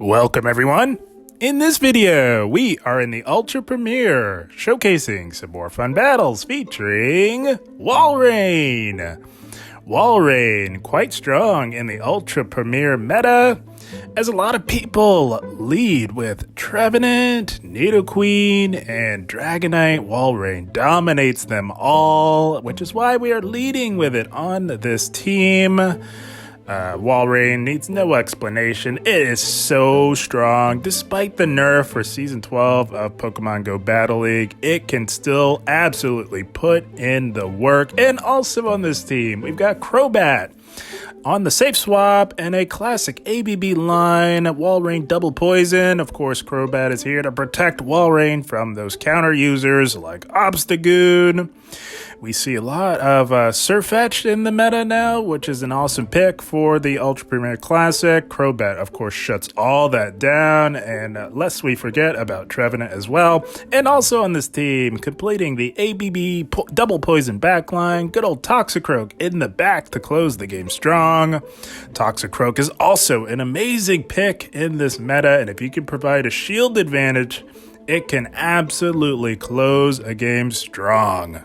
Welcome everyone! In this video, we are in the Ultra Premiere, showcasing some more fun battles featuring Walrein. Walrein, quite strong in the Ultra Premiere meta, as a lot of people lead with Trevenant, Nidoqueen, and Dragonite. Walrein dominates them all, which is why we are leading with it on this team. Walrein needs no explanation. It is so strong. Despite the nerf for Season 12 of Pokemon Go Battle League, it can still absolutely put in the work. And also on this team, we've got Crobat on the safe swap and a classic ABB line. Walrein double poison. Of course, Crobat is here to protect Walrein from those counter users like Obstagoon. We see a lot of Surfetched in the meta now, which is an awesome pick for the Ultra Premier Classic. Crobat, of course, shuts all that down, and lest we forget about Trevenant as well. And also on this team, completing the ABB double poison backline, good old Toxicroak in the back to close the game strong. Toxicroak is also an amazing pick in this meta, and if you can provide a shield advantage, it can absolutely close a game strong.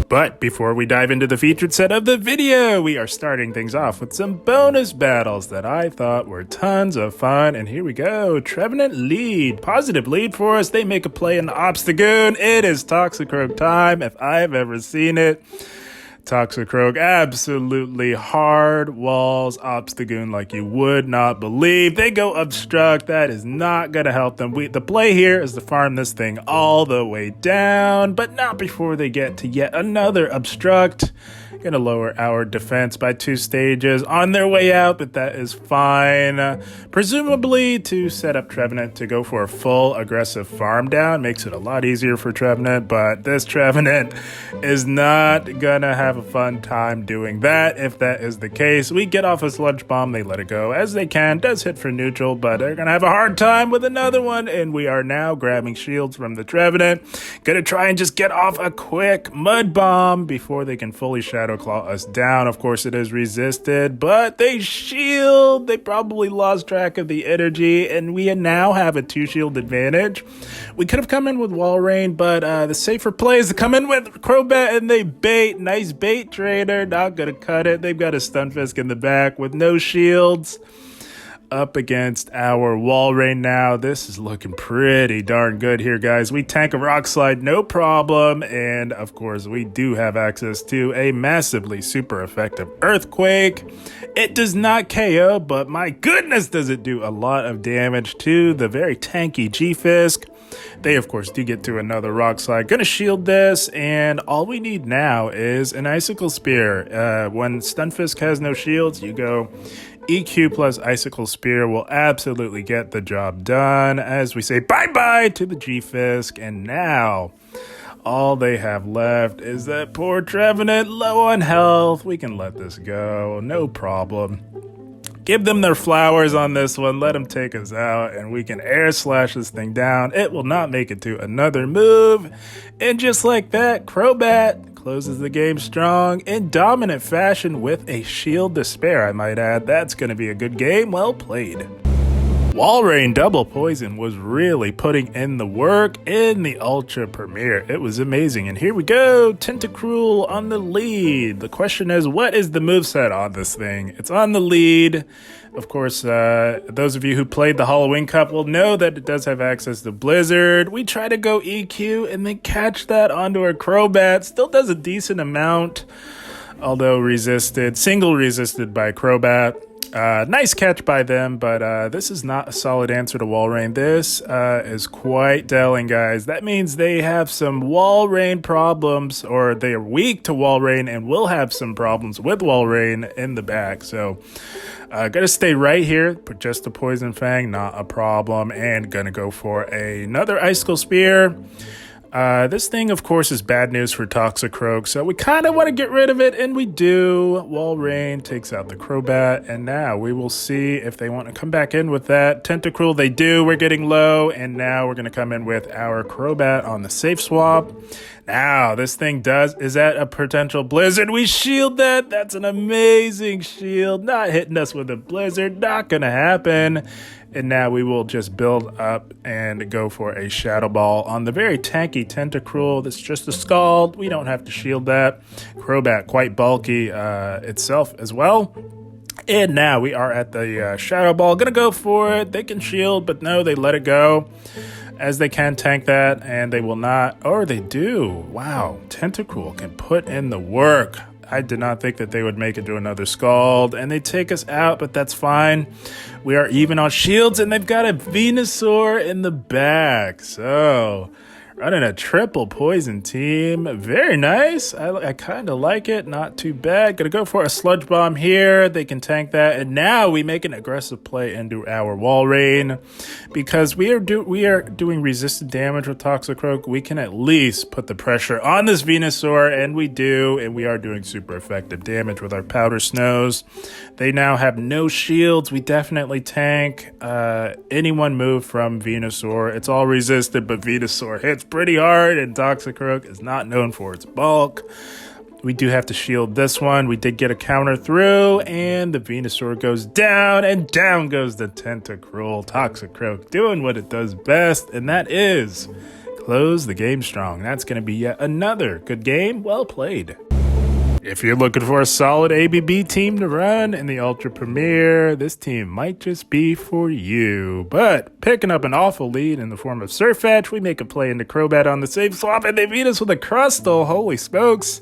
But before we dive into the featured set of the video, we are starting things off with some bonus battles that I thought were tons of fun. And here we go. Trevenant lead. Positive lead for us. They make a play in the Obstagoon. It is Toxicroak time if I've ever seen it. Toxicroak absolutely hard walls Obstagoon like you would not believe. They go Obstruct. That is not going to help them. The play here is to farm this thing all the way down, but not before they get to yet another Obstruct. Going to lower our defense by 2 stages on their way out, but that is fine. Presumably to set up Trevenant to go for a full aggressive farm down. Makes it a lot easier for Trevenant, but this Trevenant is not going to have a fun time doing that. If that is the case, we get off a Sludge Bomb. They let it go as they can. Does hit for neutral, but they're going to have a hard time with another one, and we are now grabbing shields from the Trevenant. Going to try and just get off a quick Mud Bomb before they can fully Shadow Claw us down. Of course, it is resisted, but they shield. They probably lost track of the energy, and we now have a 2 shield advantage. We could have come in with Walrein, but the safer play is to come in with Crobat, and they bait. Nice bait, trader. Not gonna cut it. They've got a Stunfisk in the back with no shields. Up against our Walrein now. This is looking pretty darn good here, guys. We tank a Rock Slide, no problem. And, of course, we do have access to a massively super effective Earthquake. It does not KO, but my goodness, does it do a lot of damage to the very tanky G-Fisk. They, of course, do get to another Rock Slide. Gonna shield this, and all we need now is an Icicle Spear. When Stunfisk has no shields, you go EQ plus Icicle Spear will absolutely get the job done as we say bye-bye to the G-Fisk. And now all they have left is that poor Trevenant low on health. We can let this go, no problem. Give them their flowers on this one. Let them take us out, and we can air slash this thing down. It will not make it to another move. And just like that, Crobat closes the game strong in dominant fashion with a shield to spare, I might add. That's going to be a good game. Well played. Walrein double poison was really putting in the work in the Ultra Premiere. It was amazing. And here we go. Tentacruel on the lead. The question is, what is the moveset on this thing? It's on the lead. Of course, those of you who played the Halloween Cup will know that it does have access to Blizzard. We try to go EQ and then catch that onto our Crobat. Still does a decent amount, although resisted. Single resisted by Crobat. Nice catch by them, but this is not a solid answer to Walrein. This is quite telling, guys. That means they have some Walrein problems, or they are weak to Walrein and will have some problems with Walrein in the back. So gotta stay right here, put just the Poison Fang, not a problem, and gonna go for another Icicle Spear. This thing, of course, is bad news for Toxicroak, so we kind of want to get rid of it, and we do. Walrein takes out the Crobat, and now we will see if they want to come back in with that. Tentacruel, they do. We're getting low, and now we're going to come in with our Crobat on the safe swap. Now, this thing is at a potential Blizzard. We shield that. That's an amazing shield. Not hitting us with a Blizzard. Not going to happen. And now we will just build up and go for a Shadow Ball on the very tanky Tentacruel. That's just a Scald. We don't have to shield that. Crobat, quite bulky itself as well. And now we are at the Shadow Ball. Gonna go for it. They can shield, but no, they let it go. As they can tank that, and they will not. Or they do. Wow, Tentacruel can put in the work. I did not think that they would make it to another Scald, and they take us out, but that's fine. We are even on shields, and they've got a Venusaur in the back. So, running a triple poison team. Very nice. I kind of like it. Not too bad. Gonna go for a Sludge Bomb here. They can tank that. And now we make an aggressive play into our Walrein. Because we are doing resistant damage with Toxicroak. We can at least put the pressure on this Venusaur. And we do. And we are doing super effective damage with our Powder Snows. They now have no shields. We definitely tank any one move from Venusaur. It's all resisted, but Venusaur hits pretty hard, and Toxicroak is not known for its bulk. We do have to shield this one. We did get a counter through, and the Venusaur goes down, and down goes the Tentacruel. Toxicroak doing what it does best, and that is close the game strong. That's going to be yet another good game. Well played. If you're looking for a solid ABB team to run in the Ultra Premier, this team might just be for you. But picking up an awful lead in the form of Surfetch, we make a play into Crobat on the save swap, and they beat us with a Crustle. Holy smokes.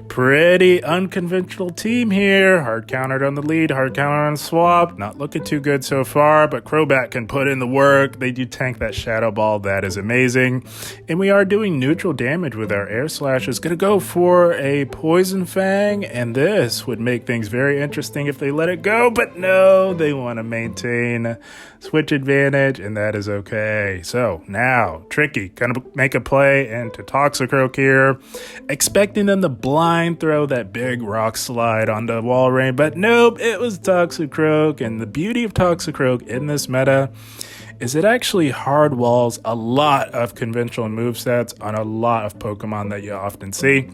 Pretty unconventional team here. Hard countered on the lead, hard counter on swap. Not looking too good so far, but Crobat can put in the work. They do tank that Shadow Ball. That is amazing. And we are doing neutral damage with our Air Slash. It's going to go for a Poison Fang, and this would make things very interesting if they let it go, but no, they want to maintain switch advantage, and that is okay. So now, Tricky, gonna make a play into Toxicroak here, expecting them to blind throw that big rock slide onto Walrein, but nope, it was Toxicroak. And the beauty of Toxicroak in this meta is it actually hard walls a lot of conventional movesets on a lot of Pokemon that you often see.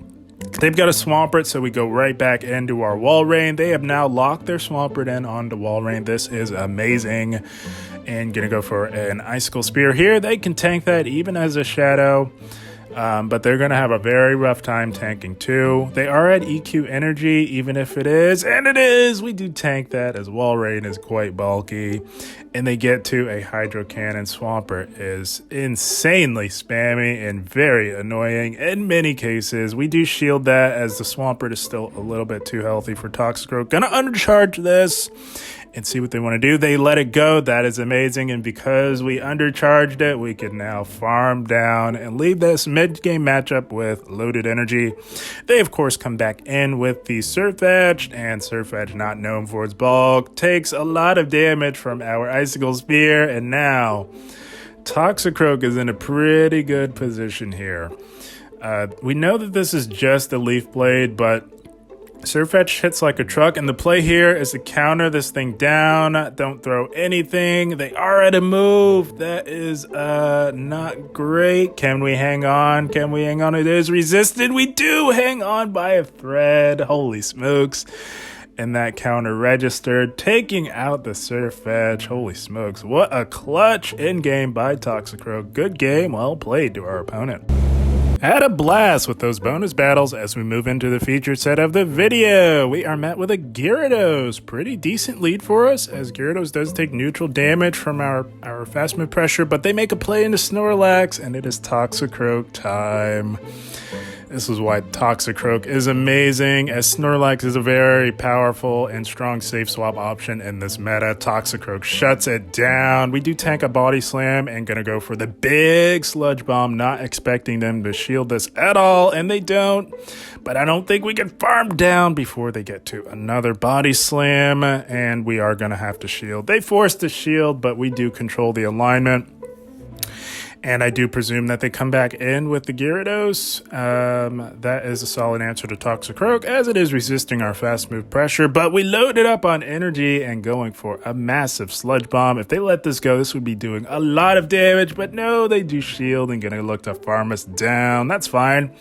They've got a Swampert, so we go right back into our Walrein. They have now locked their Swampert in onto Walrein. This is amazing. And gonna go for an Icicle Spear here. They can tank that even as a Shadow. But they're going to have a very rough time tanking too. They are at EQ energy, even if it is, and it is, we do tank that as Walrein is quite bulky. And they get to a Hydro Cannon. Swampert is insanely spammy and very annoying in many cases. We do shield that as the Swampert is still a little bit too healthy for Toxicroak. Gonna undercharge this and see what they want to do. They let it go. That is amazing. And because we undercharged it, we can now farm down and leave this mid-game matchup with loaded energy. They, of course, come back in with the Surfetch, and Surfetch, not known for its bulk, takes a lot of damage from our Icicle Spear, and now Toxicroak is in a pretty good position here. We know that this is just a Leaf Blade, but Surfetch hits like a truck, and the play here is to counter this thing down. Don't throw anything. They are at a move. That is not great. Can we hang on? Can we hang on? It is resisted. We do hang on by a thread. Holy smokes. And that counter registered, taking out the Surfetch. Holy smokes. What a clutch in-game by Toxicroak. Good game. Well played to our opponent. Had a blast with those bonus battles. As we move into the featured set of the video, we are met with a Gyarados. Pretty decent lead for us, as Gyarados does take neutral damage from our fast move pressure, but they make a play into Snorlax, and it is Toxicroak time. This is why Toxicroak is amazing, as Snorlax is a very powerful and strong safe swap option in this meta. Toxicroak shuts it down. We do tank a Body Slam and gonna go for the big Sludge Bomb, not expecting them to shield this at all, and they don't. But I don't think we can farm down before they get to another Body Slam, and we are gonna have to shield. They forced the shield, but we do control the alignment. And I do presume that they come back in with the Gyarados. That is a solid answer to Toxicroak, as it is resisting our fast move pressure. But we load it up on energy and going for a massive Sludge Bomb. If they let this go, this would be doing a lot of damage. But no, they do shield and going to look to farm us down. That's fine.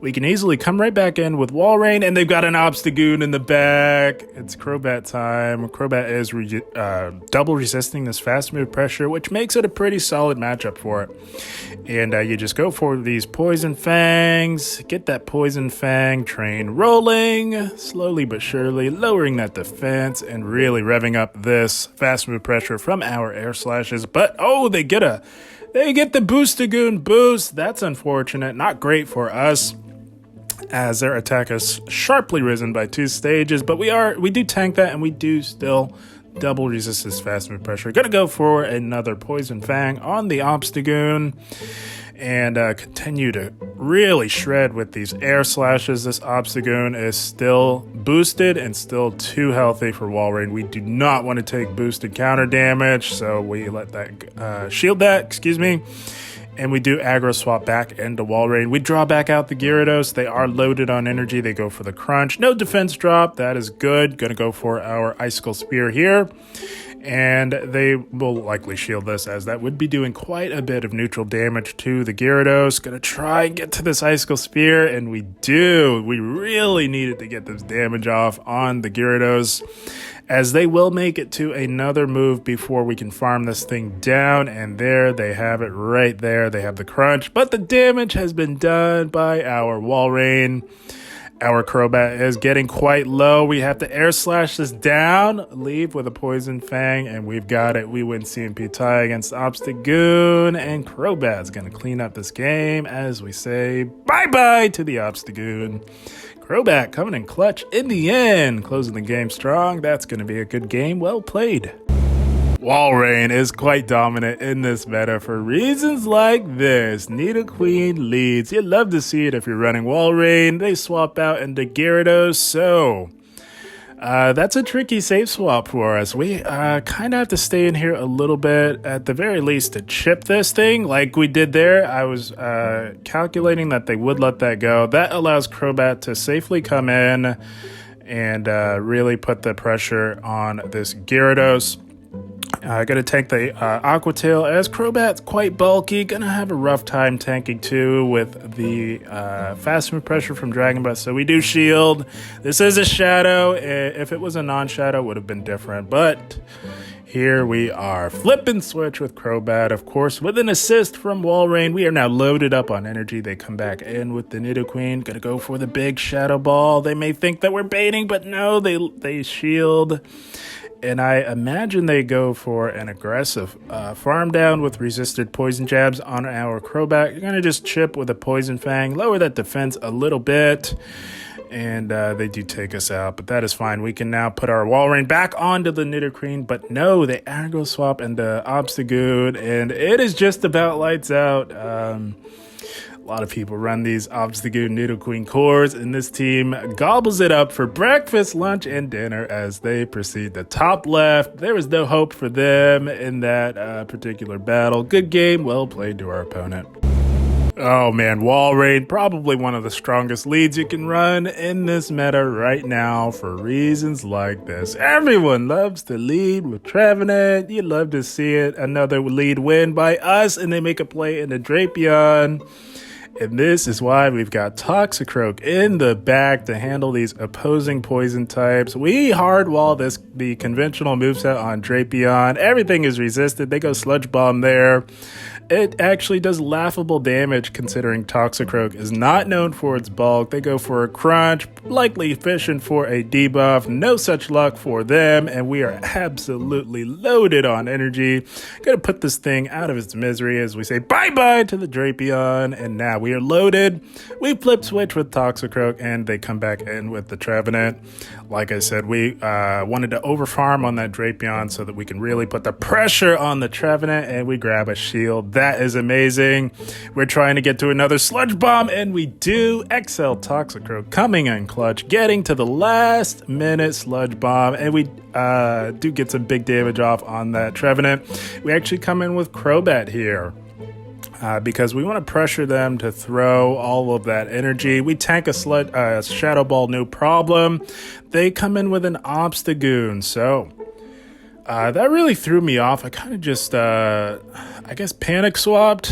we can easily come right back in with Walrein, and they've got an Obstagoon in the back. It's Crobat time. Crobat is double resisting this fast move pressure, which makes it a pretty solid matchup for it. And you just go for these Poison Fangs, get that Poison Fang train rolling, slowly but surely, lowering that defense and really revving up this fast move pressure from our Air Slashes. But, oh, they get the Boostagoon boost. That's unfortunate. Not great for us, as their attack has sharply risen by 2 stages, but we do tank that, and we do still double resist this fast move pressure. Gonna go for another Poison Fang on the Obstagoon and continue to really shred with these Air Slashes. This Obstagoon is still boosted and still too healthy for Walrein. We do not want to take boosted counter damage, so we let that shield that, and we do aggro swap back into Walrein. We draw back out the Gyarados. They are loaded on energy. They go for the crunch. No defense drop. That is good. Gonna go for our Icicle Spear here. And they will likely shield this, as that would be doing quite a bit of neutral damage to the Gyarados. Gonna try and get to this Icicle Spear, and we do. We really needed to get this damage off on the Gyarados, as they will make it to another move before we can farm this thing down. And there they have it right there. They have the crunch, but the damage has been done by our Walrein. Our Crobat is getting quite low. We have to Air Slash this down, leave with a Poison Fang, and we've got it. We win CMP tie against Obstagoon, and Crobat's going to clean up this game as we say bye-bye to the Obstagoon. Crobat coming in clutch in the end, closing the game strong. That's going to be a good game. Well played. Walrein is quite dominant in this meta for reasons like this. Nidoqueen leads. You'd love to see it if you're running Walrein. They swap out into Gyarados, so that's a tricky safe swap for us. We kind of have to stay in here a little bit, at the very least, to chip this thing like we did there. I was calculating that they would let that go. That allows Crobat to safely come in and really put the pressure on this Gyarados. Gonna tank the Aqua Tail, as Crobat's quite bulky. Gonna have a rough time tanking too with the fast move pressure from Dragon Breath. So we do shield. This is a shadow. If it was a non-shadow, it would have been different. But here we are. Flip and switch with Crobat, of course, with an assist from Walrein. We are now loaded up on energy. They come back in with the Nidoqueen. Gonna go for the big Shadow Ball. They may think that we're baiting, but no, they shield. And I imagine they go for an aggressive farm down with resisted poison jabs on our Crobat. You're going to just chip with a Poison Fang, lower that defense a little bit, and they do take us out. But that is fine. We can now put our Walrein back onto the Nidoqueen, but no, they aggro swap into Obstagoon, and it is just about lights out. A lot of people run these Obstagoon Nidoqueen cores, and this team gobbles it up for breakfast, lunch, and dinner as they proceed to top left. There was no hope for them in that particular battle. Good game, well played to our opponent. Oh man, Walrein, probably one of the strongest leads you can run in this meta right now for reasons like this. Everyone loves to lead with Trevenant. You'd love to see it. Another lead win by us, and they make a play into Drapion. And this is why we've got Toxicroak in the back to handle these opposing poison types. We hardwall the conventional moveset on Drapion. Everything is resisted. They go Sludge Bomb there. It actually does laughable damage considering Toxicroak is not known for its bulk. They go for a crunch, likely fishing for a debuff. No such luck for them, and we are absolutely loaded on energy. Gonna put this thing out of its misery as we say bye-bye to the Drapion, and now we are loaded. We flip switch with Toxicroak, and they come back in with the Trevenant. Like I said, we wanted to overfarm on that Drapion so that we can really put the pressure on the Trevenant, and we grab a shield. That is amazing. We're trying to get to another Sludge Bomb, and we do. XL Toxicroak coming in clutch, getting to the last minute Sludge Bomb, and we do get some big damage off on that Trevenant. We actually come in with Crobat here. Because we want to pressure them to throw all of that energy. We tank a Shadow Ball, no problem. They come in with an Obstagoon, so That really threw me off. I kind of just, I guess, panic swapped,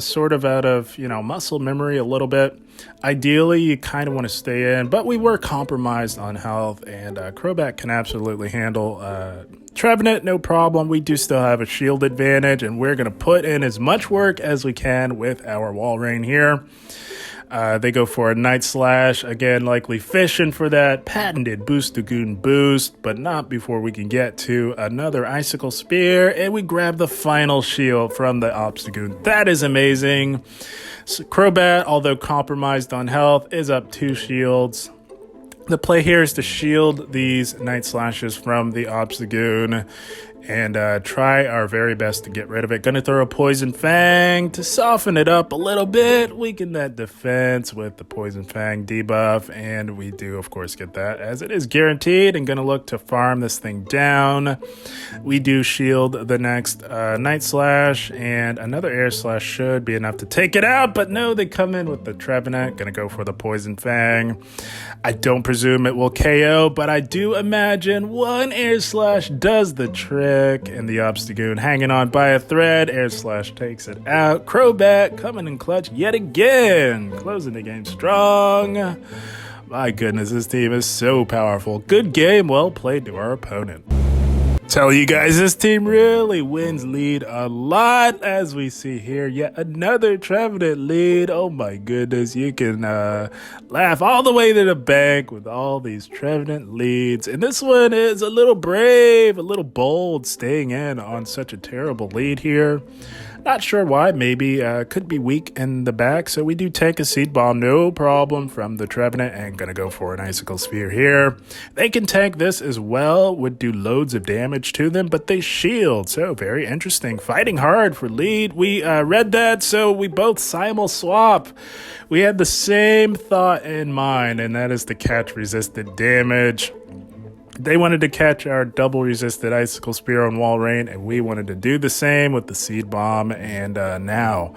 sort of out of, muscle memory a little bit. Ideally, you kind of want to stay in, but we were compromised on health, and Crobat can absolutely handle Trevenant, no problem. We do still have a shield advantage, and we're going to put in as much work as we can with our Walrein here. They go for a Night Slash, again, likely fishing for that patented Boostagoon boost, but not before we can get to another Icicle Spear, and we grab the final shield from the Obstagoon. That is amazing. So Crobat, although compromised on health, is up 2 shields. The play here is to shield these Night Slashes from the Obstagoon and try our very best to get rid of it. Gonna throw a Poison Fang to soften it up a little bit, weaken that defense with the Poison Fang debuff, and we do of course get that as it is guaranteed, and gonna look to farm this thing down. We do shield the next Night Slash, and another Air Slash should be enough to take it out, but no, they come in with the Trevenant. Gonna go for the Poison Fang. I don't presume it will KO, but I do imagine one Air Slash does the trick, and the Obstagoon hanging on by a thread. Air Slash takes it out. Crobat coming in clutch yet again, closing the game strong. My goodness, this team is so powerful. Good game, well played to our opponent. Tell you guys, this team really wins lead a lot, as we see here. Yet another Trevenant lead. Oh my goodness, you can laugh all the way to the bank with all these Trevenant leads. And this one is a little brave, a little bold, staying in on such a terrible lead here. Not sure why, maybe could be weak in the back, so we do take a Seed Bomb, no problem, from the Trevenant, and gonna go for an Icicle Sphere here. They can tank this as well, would do loads of damage to them, but they shield, so very interesting. Fighting hard for lead. We read that, so we both simul swap. We had the same thought in mind, and that is to catch resisted damage. They wanted to catch our double resisted Icicle Spear on Walrein, and we wanted to do the same with the Seed Bomb, and now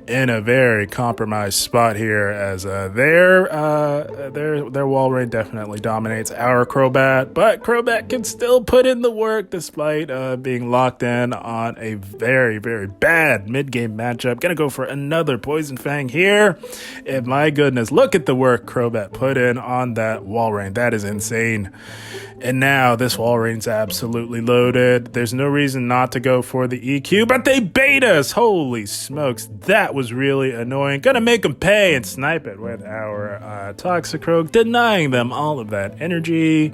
in a very compromised spot here, as their Walrein definitely dominates our Crobat, but Crobat can still put in the work despite being locked in on a very, very bad mid-game matchup. Gonna go for another Poison Fang here, and my goodness, look at the work Crobat put in on that Walrein. That is insane. And now this Walrein's absolutely loaded. There's no reason not to go for the EQ, but they bait us. Holy smokes, that was really annoying. Gonna make them pay and snipe it with our Toxicroak, denying them all of that energy.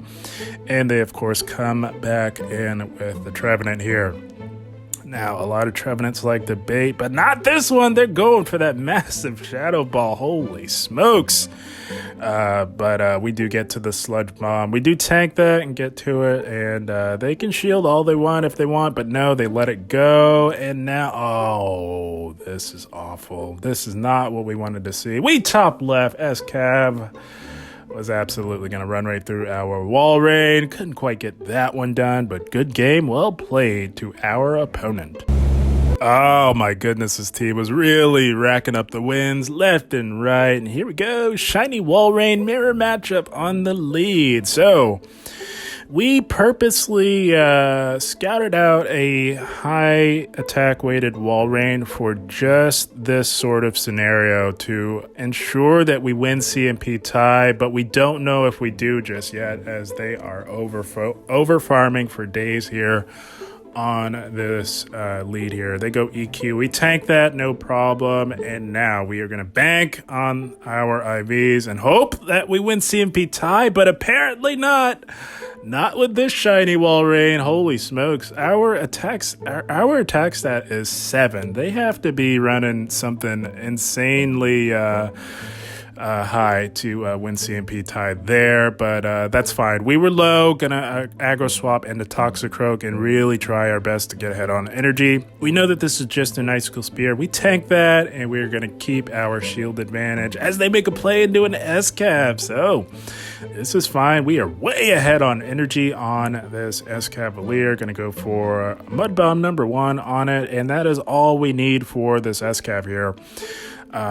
And they, of course, come back in with the Trevenant here. Now, a lot of Trevenants like to bait, but not this one. They're going for that massive Shadow Ball. Holy smokes. But we do get to the Sludge Bomb. We do tank that and get to it, and they can shield all they want if they want, but no, they let it go. And now, oh, this is awful. This is not what we wanted to see. We top left. S-Cav was absolutely going to run right through our Walrein. Couldn't quite get that one done, but good game, well played to our opponent. Oh my goodness, this team was really racking up the wins left and right. And here we go, shiny Walrein mirror matchup on the lead. So we purposely scouted out a high attack weighted Walrein for just this sort of scenario to ensure that we win CMP tie, but we don't know if we do just yet, as they are over farming for days here on this lead here. They go EQ. We tank that, no problem. And now we are going to bank on our IVs and hope that we win CMP tie, but apparently not. Not with this shiny Walrein. Holy smokes. Our attack stat is 7. They have to be running something insanely high to win CMP tie there, but that's fine. We were low, gonna aggro swap into Toxicroak and really try our best to get ahead on energy. We know that this is just an Icicle Spear. We tank that, and we're gonna keep our shield advantage as they make a play into an S-Cav. So this is fine. We are way ahead on energy on this S-Cavalier. Gonna go for Mud Bomb number 1 on it, and that is all we need for this S-Cav here.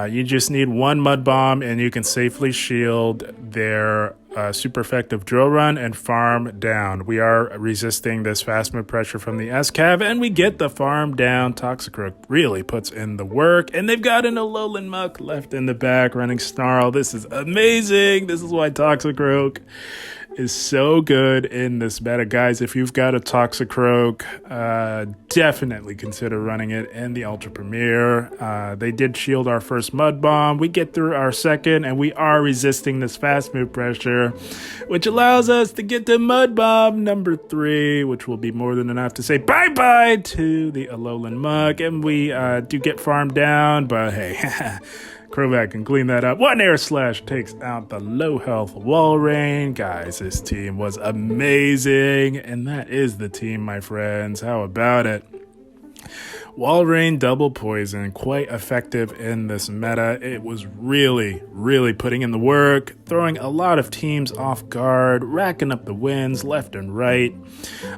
You just need one Mud Bomb, and you can safely shield their super effective drill run and farm down. We are resisting this fast move pressure from the S-Cav, and we get the farm down. Toxicroak really puts in the work, and they've got an Alolan Muck left in the back running Snarl. This is amazing. This is why Toxicroak is so good in this meta. Guys, if you've got a Toxicroak, definitely consider running it in the Ultra Premier. They did shield our first Mud Bomb. We get through our second, and we are resisting this fast move pressure, which allows us to get to Mud Bomb number 3, which will be more than enough to say bye-bye to the Alolan Muck. And we do get farmed down, but hey, Crobat can clean that up. One Air Slash takes out the low health Walrein. Guys, this team was amazing. And that is the team, my friends. How about it? Walrein double poison, quite effective in this meta. It was really, really putting in the work, throwing a lot of teams off guard, racking up the wins left and right.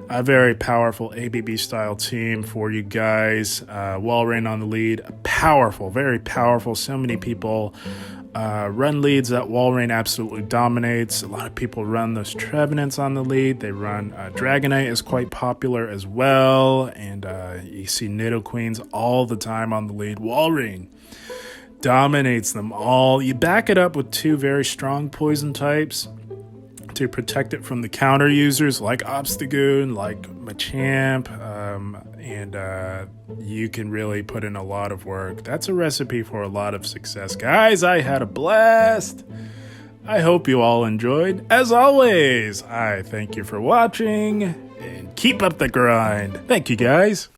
A very powerful ABB style team for you guys. Walrein on the lead, powerful, very powerful. So many people run leads that Walrein absolutely dominates. A lot of people run those Trevenants on the lead. They run Dragonite is quite popular as well. And you see Nidoqueens all the time on the lead. Walrein dominates them all. You back it up with 2 very strong poison types to protect it from the counter users like Obstagoon, like Machamp, and you can really put in a lot of work. That's a recipe for a lot of success. Guys, I had a blast. I hope you all enjoyed. As always, I thank you for watching, and keep up the grind. Thank you, guys.